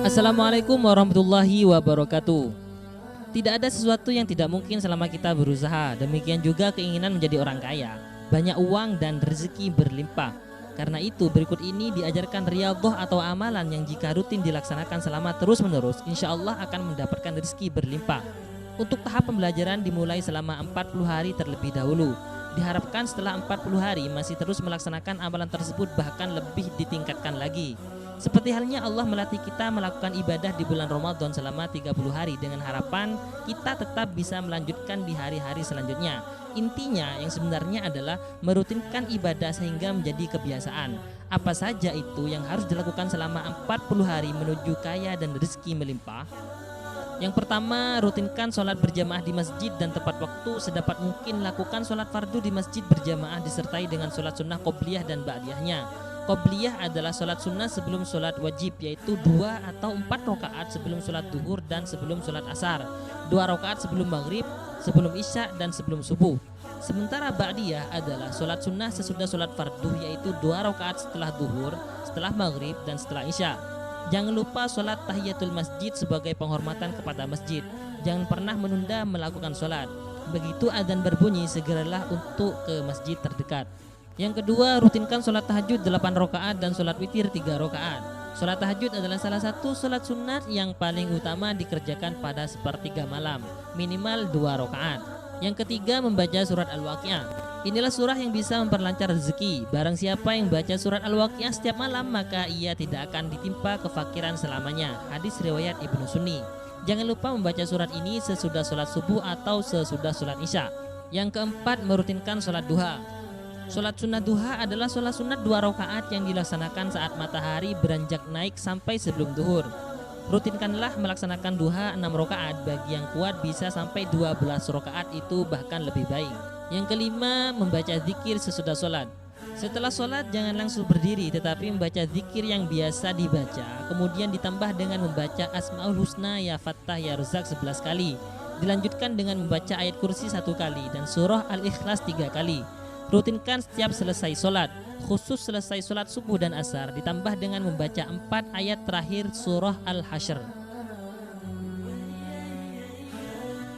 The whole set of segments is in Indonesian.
Assalamualaikum warahmatullahi wabarakatuh. Tidak ada sesuatu yang tidak mungkin selama kita berusaha. Demikian juga keinginan menjadi orang kaya, banyak uang dan rezeki berlimpah. Karena itu berikut ini diajarkan riyadhah atau amalan yang jika rutin dilaksanakan selama terus-menerus, insya Allah akan mendapatkan rezeki berlimpah. Untuk tahap pembelajaran dimulai selama 40 hari terlebih dahulu. Diharapkan setelah 40 hari masih terus melaksanakan amalan tersebut, bahkan lebih ditingkatkan lagi. Seperti halnya Allah melatih kita melakukan ibadah di bulan Ramadan selama 30 hari dengan harapan kita tetap bisa melanjutkan di hari-hari selanjutnya. Intinya yang sebenarnya adalah merutinkan ibadah sehingga menjadi kebiasaan. Apa saja itu yang harus dilakukan selama 40 hari menuju kaya dan rezeki melimpah? Yang pertama, rutinkan sholat berjamaah di masjid dan tepat waktu. Sedapat mungkin lakukan sholat fardu di masjid berjamaah disertai dengan sholat sunnah qobliyah dan ba'diyahnya. Qobliyah adalah sholat sunnah sebelum sholat wajib, yaitu 2 atau 4 rakaat sebelum sholat duhur dan sebelum sholat asar, 2 rakaat sebelum maghrib, sebelum isya dan sebelum subuh. Sementara ba'diyah adalah sholat sunnah sesudah sholat fardu, yaitu 2 rakaat setelah duhur, setelah maghrib dan setelah isya. Jangan lupa sholat tahiyatul masjid sebagai penghormatan kepada masjid. Jangan pernah menunda melakukan sholat. Begitu adzan berbunyi, segeralah untuk ke masjid terdekat. Yang kedua, rutinkan sholat tahajud 8 rakaat dan sholat witir 3 rakaat. Sholat tahajud adalah salah satu sholat sunat yang paling utama dikerjakan pada sepertiga malam, minimal 2 rakaat. Yang ketiga, membaca surat Al-Waqiah. Inilah surah yang bisa memperlancar rezeki. Barang siapa yang baca surat Al-Waqiah setiap malam, maka ia tidak akan ditimpa kefakiran selamanya. Hadis riwayat Ibnu Sunni. Jangan lupa membaca surat ini sesudah sholat subuh atau sesudah sholat isya. Yang keempat, merutinkan sholat duha. Sholat sunnah duha adalah sholat sunat 2 rakaat yang dilaksanakan saat matahari beranjak naik sampai sebelum duhur. Rutinkanlah melaksanakan duha 6 rakaat. Bagi yang kuat bisa sampai 12 rakaat, itu bahkan lebih baik. Yang kelima, membaca zikir sesudah sholat. Setelah sholat jangan langsung berdiri, tetapi membaca zikir yang biasa dibaca. Kemudian ditambah dengan membaca Asmaul Husna ya Fattah ya Razak 11 kali. Dilanjutkan dengan membaca ayat kursi 1 kali dan surah Al-Ikhlas 3 kali. Rutinkan setiap selesai sholat, khusus selesai sholat subuh dan asar, ditambah dengan membaca 4 ayat terakhir surah Al-Hasyr.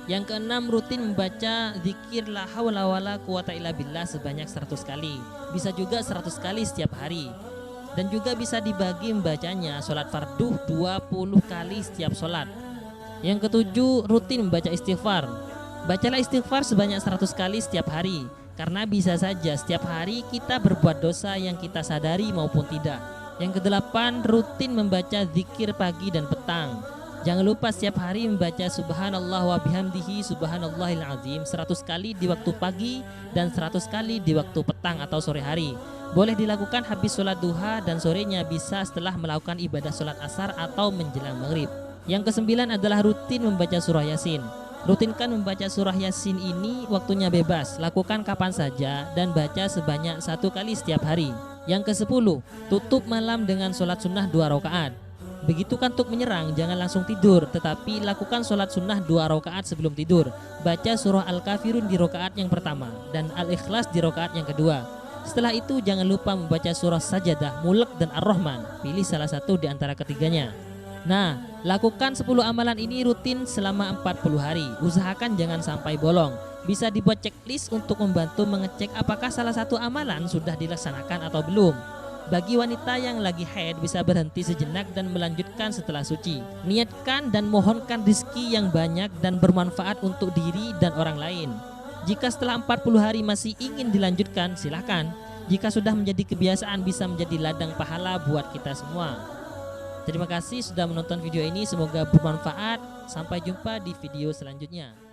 Yang keenam, rutin membaca zikir la haula wala quwata illa billah sebanyak 100 kali. Bisa juga 100 kali setiap hari. Dan juga bisa dibagi membacanya sholat fardu 20 kali setiap sholat. Yang ketujuh, rutin membaca istighfar. Bacalah istighfar sebanyak 100 kali setiap hari. Karena bisa saja setiap hari kita berbuat dosa yang kita sadari maupun tidak. Yang kedelapan, rutin membaca zikir pagi dan petang. Jangan lupa setiap hari membaca subhanallah wa bihamdihi subhanallahil azim 100 kali di waktu pagi dan 100 kali di waktu petang atau sore hari. Boleh dilakukan habis sholat duha dan sorenya bisa setelah melakukan ibadah sholat asar atau menjelang maghrib. Yang kesembilan adalah rutin membaca surah Yasin. Rutinkan membaca surah Yasin ini waktunya bebas, lakukan kapan saja dan baca sebanyak 1 kali setiap hari. Yang ke-10, tutup malam dengan sholat sunnah 2 rakaat. Begitu kantuk menyerang, jangan langsung tidur, tetapi lakukan sholat sunnah 2 rakaat sebelum tidur. Baca surah Al-Kafirun di rakaat yang pertama dan Al-Ikhlas di rakaat yang kedua. Setelah itu jangan lupa membaca surah Sajadah, Mulk dan Ar-Rahman. Pilih salah satu di antara ketiganya. Nah, lakukan 10 amalan ini rutin selama 40 hari. Usahakan jangan sampai bolong. Bisa dibuat checklist untuk membantu mengecek apakah salah satu amalan sudah dilaksanakan atau belum. Bagi wanita yang lagi haid bisa berhenti sejenak dan melanjutkan setelah suci. Niatkan dan mohonkan rezeki yang banyak dan bermanfaat untuk diri dan orang lain. Jika setelah 40 hari masih ingin dilanjutkan, silahkan. Jika sudah menjadi kebiasaan bisa menjadi ladang pahala buat kita semua. Terima kasih sudah menonton video ini, semoga bermanfaat. Sampai jumpa di video selanjutnya.